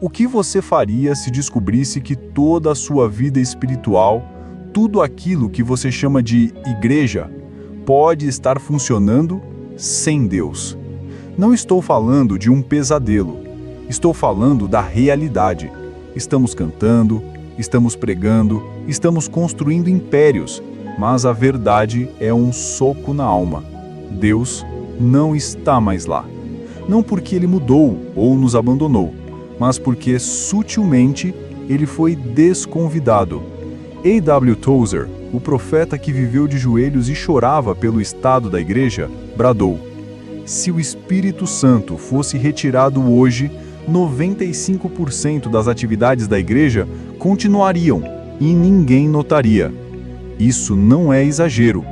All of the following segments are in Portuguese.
O que você faria se descobrisse que toda a sua vida espiritual, tudo aquilo que você chama de igreja, pode estar funcionando sem Deus? Não estou falando de um pesadelo, estou falando da realidade. Estamos cantando, estamos pregando, estamos construindo impérios, mas a verdade é um soco na alma. Deus não está mais lá. Não porque ele mudou ou nos abandonou, mas porque sutilmente ele foi desconvidado. A.W. Tozer, o profeta que viveu de joelhos e chorava pelo estado da igreja, bradou: se o Espírito Santo fosse retirado hoje, 95% das atividades da igreja continuariam e ninguém notaria. Isso não é exagero.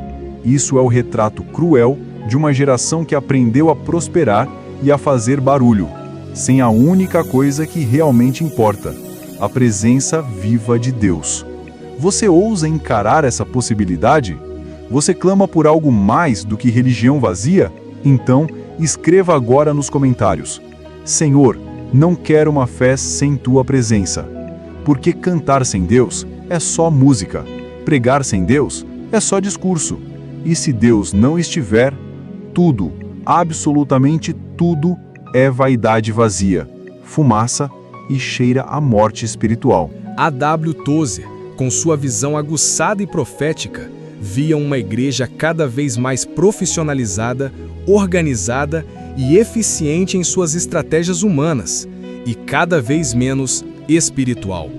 Isso é o retrato cruel de uma geração que aprendeu a prosperar e a fazer barulho, sem a única coisa que realmente importa: a presença viva de Deus. Você ousa encarar essa possibilidade? Você clama por algo mais do que religião vazia? Então, escreva agora nos comentários: Senhor, não quero uma fé sem tua presença. Porque cantar sem Deus é só música, pregar sem Deus é só discurso. E se Deus não estiver, tudo, absolutamente tudo, é vaidade vazia, fumaça e cheira a morte espiritual. A.W. Tozer, com sua visão aguçada e profética, via uma igreja cada vez mais profissionalizada, organizada e eficiente em suas estratégias humanas, e cada vez menos espiritual.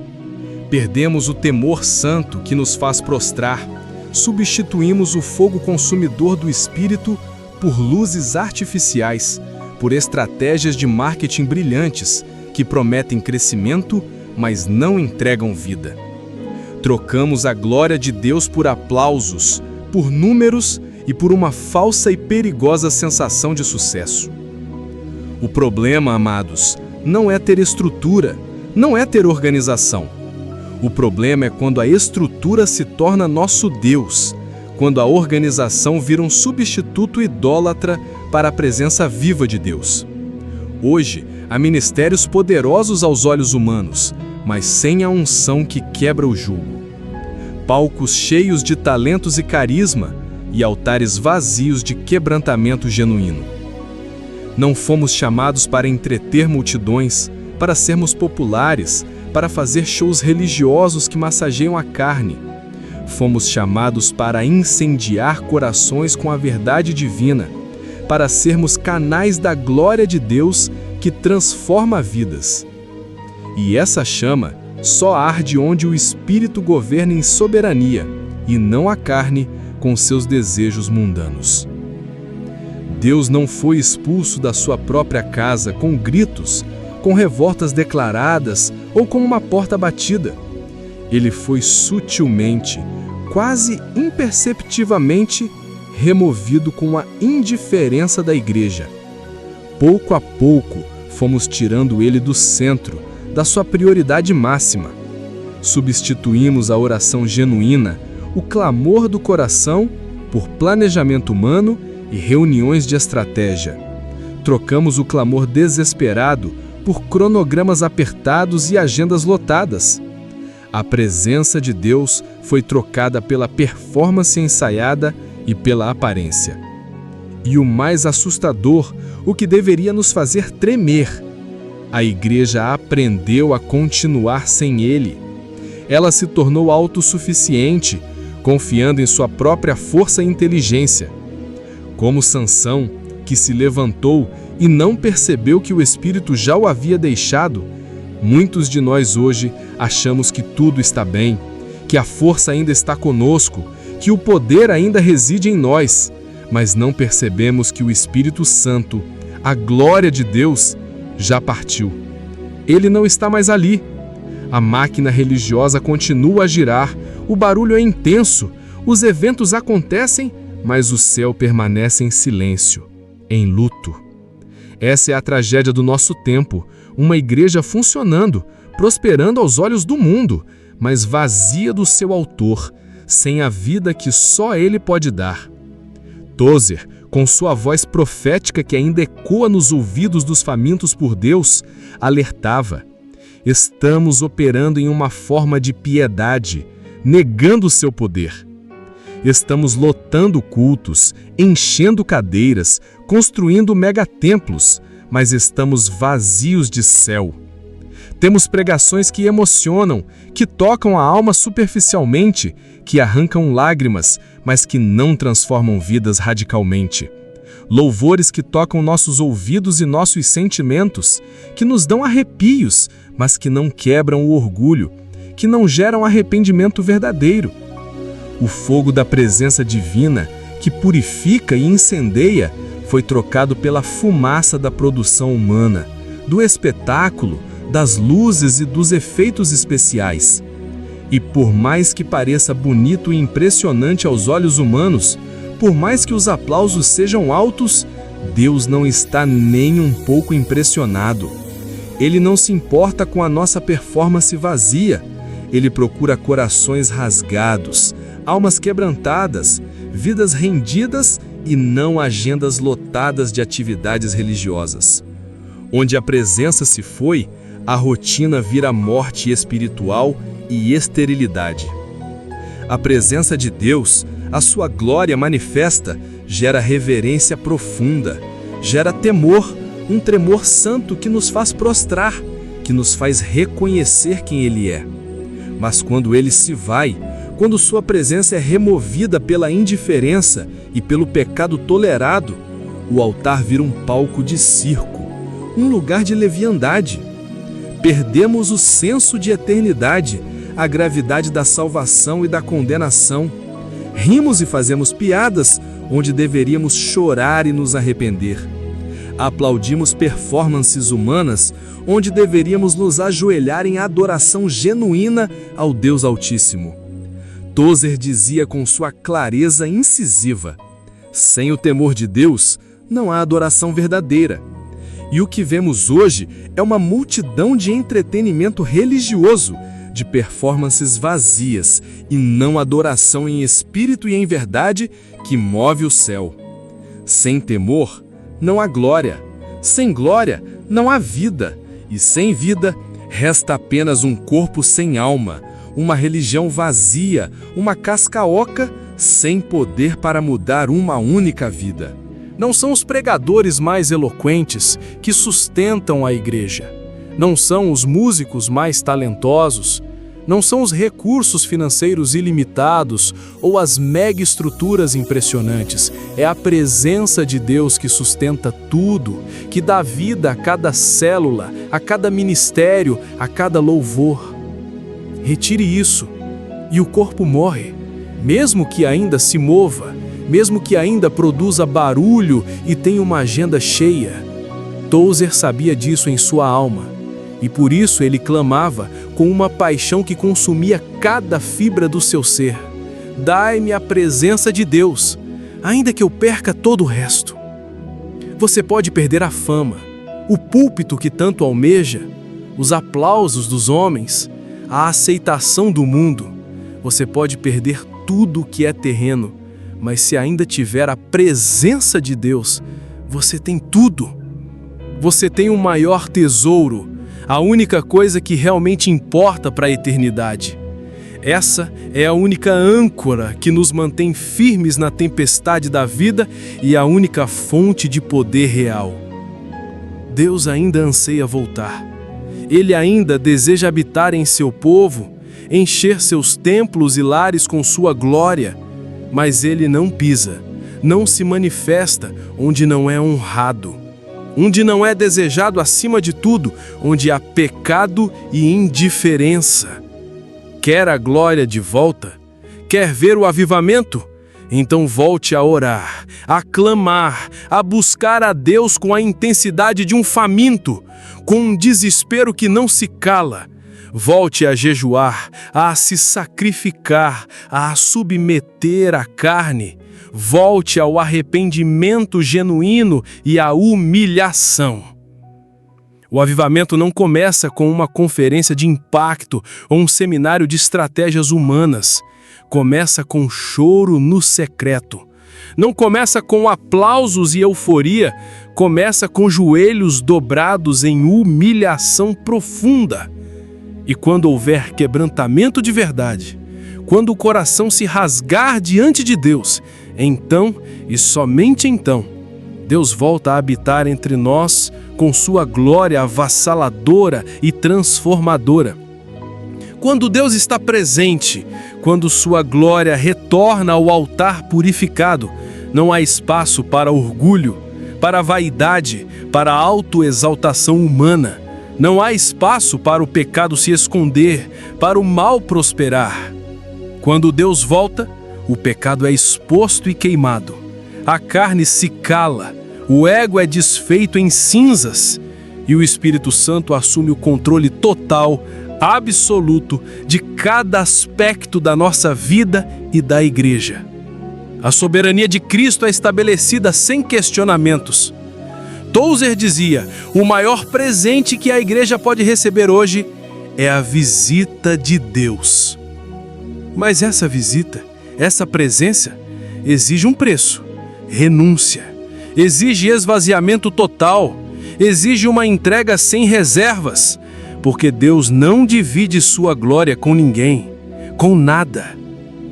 Perdemos o temor santo que nos faz prostrar, substituímos o fogo consumidor do espírito por luzes artificiais, por estratégias de marketing brilhantes que prometem crescimento, mas não entregam vida. Trocamos a glória de Deus por aplausos, por números e por uma falsa e perigosa sensação de sucesso. O problema, amados, não é ter estrutura, não é ter organização. O problema é quando a estrutura se torna nosso Deus, quando a organização vira um substituto idólatra para a presença viva de Deus. Hoje, há ministérios poderosos aos olhos humanos, mas sem a unção que quebra o jugo. Palcos cheios de talentos e carisma e altares vazios de quebrantamento genuíno. Não fomos chamados para entreter multidões, para sermos populares, para fazer shows religiosos que massageiam a carne. Fomos chamados para incendiar corações com a verdade divina, para sermos canais da glória de Deus que transforma vidas. E essa chama só arde onde o Espírito governa em soberania, e não a carne com seus desejos mundanos. Deus não foi expulso da sua própria casa com gritos, com revoltas declaradas ou com uma porta batida. Ele foi sutilmente, quase imperceptivelmente, removido com a indiferença da igreja. Pouco a pouco, fomos tirando ele do centro, da sua prioridade máxima. Substituímos a oração genuína, o clamor do coração, por planejamento humano e reuniões de estratégia. Trocamos o clamor desesperado por cronogramas apertados e agendas lotadas. A presença de Deus foi trocada pela performance ensaiada e pela aparência. E o mais assustador, o que deveria nos fazer tremer: a igreja aprendeu a continuar sem ele. Ela se tornou autossuficiente, confiando em sua própria força e inteligência. Como Sansão, que se levantou e não percebeu que o Espírito já o havia deixado, muitos de nós hoje achamos que tudo está bem, que a força ainda está conosco, que o poder ainda reside em nós, mas não percebemos que o Espírito Santo, a glória de Deus, já partiu. Ele não está mais ali. A máquina religiosa continua a girar, o barulho é intenso, os eventos acontecem, mas o céu permanece em silêncio, em luto. Essa é a tragédia do nosso tempo, uma igreja funcionando, prosperando aos olhos do mundo, mas vazia do seu autor, sem a vida que só ele pode dar. Tozer, com sua voz profética que ainda ecoa nos ouvidos dos famintos por Deus, alertava: estamos operando em uma forma de piedade, negando seu poder. Estamos lotando cultos, enchendo cadeiras, construindo megatemplos, mas estamos vazios de céu. Temos pregações que emocionam, que tocam a alma superficialmente, que arrancam lágrimas, mas que não transformam vidas radicalmente. Louvores que tocam nossos ouvidos e nossos sentimentos, que nos dão arrepios, mas que não quebram o orgulho, que não geram arrependimento verdadeiro. O fogo da presença divina, que purifica e incendeia, foi trocado pela fumaça da produção humana, do espetáculo, das luzes e dos efeitos especiais. E por mais que pareça bonito e impressionante aos olhos humanos, por mais que os aplausos sejam altos, Deus não está nem um pouco impressionado. Ele não se importa com a nossa performance vazia. Ele procura corações rasgados, almas quebrantadas, vidas rendidas e não agendas lotadas de atividades religiosas. Onde a presença se foi, a rotina vira morte espiritual e esterilidade. A presença de Deus, a sua glória manifesta, gera reverência profunda, gera temor, um tremor santo que nos faz prostrar, que nos faz reconhecer quem Ele é. Mas quando Ele se vai, quando sua presença é removida pela indiferença e pelo pecado tolerado, o altar vira um palco de circo, um lugar de leviandade. Perdemos o senso de eternidade, a gravidade da salvação e da condenação. Rimos e fazemos piadas onde deveríamos chorar e nos arrepender. Aplaudimos performances humanas onde deveríamos nos ajoelhar em adoração genuína ao Deus Altíssimo. Tozer dizia com sua clareza incisiva: sem o temor de Deus, não há adoração verdadeira. E o que vemos hoje é uma multidão de entretenimento religioso, de performances vazias e não adoração em espírito e em verdade que move o céu. Sem temor, não há glória. Sem glória, não há vida. E sem vida, resta apenas um corpo sem alma, uma religião vazia, uma casca oca sem poder para mudar uma única vida. Não são os pregadores mais eloquentes que sustentam a igreja. Não são os músicos mais talentosos. Não são os recursos financeiros ilimitados ou as mega-estruturas impressionantes. É a presença de Deus que sustenta tudo, que dá vida a cada célula, a cada ministério, a cada louvor. Retire isso, e o corpo morre, mesmo que ainda se mova, mesmo que ainda produza barulho e tenha uma agenda cheia. Tozer sabia disso em sua alma, e por isso ele clamava com uma paixão que consumia cada fibra do seu ser: dai-me a presença de Deus, ainda que eu perca todo o resto. Você pode perder a fama, o púlpito que tanto almeja, os aplausos dos homens, a aceitação do mundo. Você pode perder tudo o que é terreno, mas se ainda tiver a presença de Deus, você tem tudo. Você tem o maior tesouro, a única coisa que realmente importa para a eternidade. Essa é a única âncora que nos mantém firmes na tempestade da vida e a única fonte de poder real. Deus ainda anseia voltar. Ele ainda deseja habitar em seu povo, encher seus templos e lares com sua glória, mas ele não pisa, não se manifesta onde não é honrado, onde não é desejado acima de tudo, onde há pecado e indiferença. Quer a glória de volta? Quer ver o avivamento? Então volte a orar, a clamar, a buscar a Deus com a intensidade de um faminto, com um desespero que não se cala. Volte a jejuar, a se sacrificar, a submeter a carne. Volte ao arrependimento genuíno e à humilhação. O avivamento não começa com uma conferência de impacto ou um seminário de estratégias humanas. Começa com choro no secreto. Não começa com aplausos e euforia. Começa com joelhos dobrados em humilhação profunda. E quando houver quebrantamento de verdade, quando o coração se rasgar diante de Deus, então, e somente então, Deus volta a habitar entre nós com sua glória avassaladora e transformadora. Quando Deus está presente, quando sua glória retorna ao altar purificado, não há espaço para orgulho, para vaidade, para autoexaltação humana. Não há espaço para o pecado se esconder, para o mal prosperar. Quando Deus volta, o pecado é exposto e queimado. A carne se cala, o ego é desfeito em cinzas e o Espírito Santo assume o controle total, absoluto, de cada aspecto da nossa vida e da igreja. A soberania de Cristo é estabelecida sem questionamentos. Tozer dizia: o maior presente que a igreja pode receber hoje é a visita de Deus. Mas essa visita, essa presença, exige um preço, renúncia, exige esvaziamento total, exige uma entrega sem reservas, porque Deus não divide sua glória com ninguém, com nada.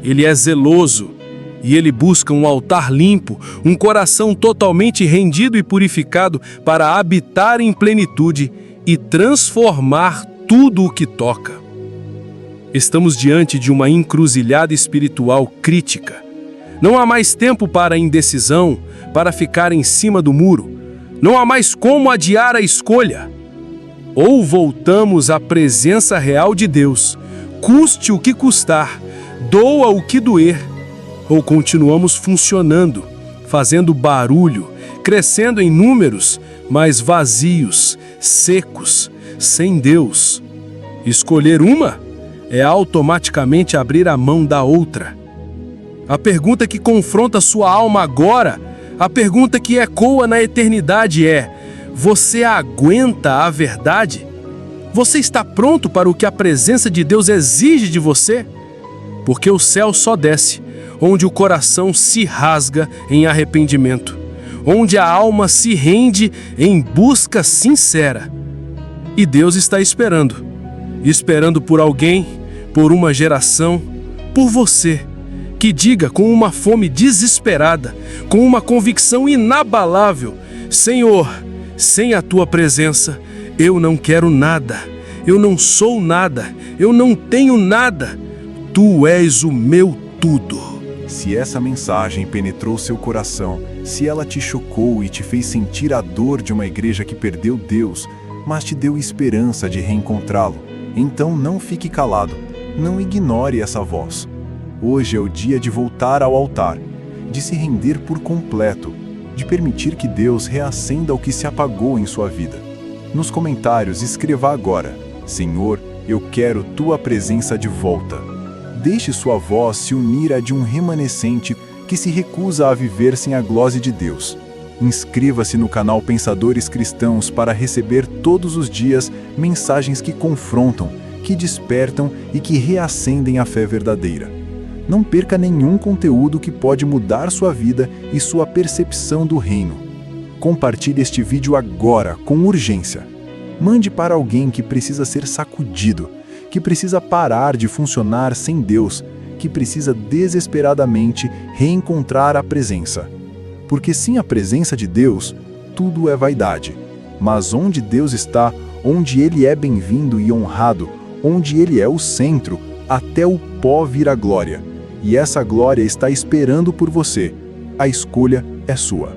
Ele é zeloso e Ele busca um altar limpo, um coração totalmente rendido e purificado para habitar em plenitude e transformar tudo o que toca. Estamos diante de uma encruzilhada espiritual crítica. Não há mais tempo para a indecisão, para ficar em cima do muro. Não há mais como adiar a escolha. Ou voltamos à presença real de Deus, custe o que custar, doa o que doer, ou continuamos funcionando, fazendo barulho, crescendo em números, mas vazios, secos, sem Deus. Escolher uma é automaticamente abrir a mão da outra. A pergunta que confronta sua alma agora, a pergunta que ecoa na eternidade é: você aguenta a verdade? Você está pronto para o que a presença de Deus exige de você? Porque o céu só desce onde o coração se rasga em arrependimento, onde a alma se rende em busca sincera. E Deus está esperando por alguém, por uma geração, por você, que diga com uma fome desesperada, com uma convicção inabalável: Senhor, sem a Tua presença, eu não quero nada, eu não sou nada, eu não tenho nada. Tu és o meu tudo. Se essa mensagem penetrou seu coração, se ela te chocou e te fez sentir a dor de uma igreja que perdeu Deus, mas te deu esperança de reencontrá-lo, então não fique calado, não ignore essa voz. Hoje é o dia de voltar ao altar, de se render por completo, de permitir que Deus reacenda o que se apagou em sua vida. Nos comentários escreva agora: Senhor, eu quero Tua presença de volta. Deixe sua voz se unir à de um remanescente que se recusa a viver sem a glória de Deus. Inscreva-se no canal Pensadores Cristãos para receber todos os dias mensagens que confrontam, que despertam e que reacendem a fé verdadeira. Não perca nenhum conteúdo que pode mudar sua vida e sua percepção do reino. Compartilhe este vídeo agora, com urgência. Mande para alguém que precisa ser sacudido, que precisa parar de funcionar sem Deus, que precisa desesperadamente reencontrar a presença. Porque sem a presença de Deus, tudo é vaidade. Mas onde Deus está, onde Ele é bem-vindo e honrado, onde Ele é o centro, até o pó vira glória. E essa glória está esperando por você. A escolha é sua.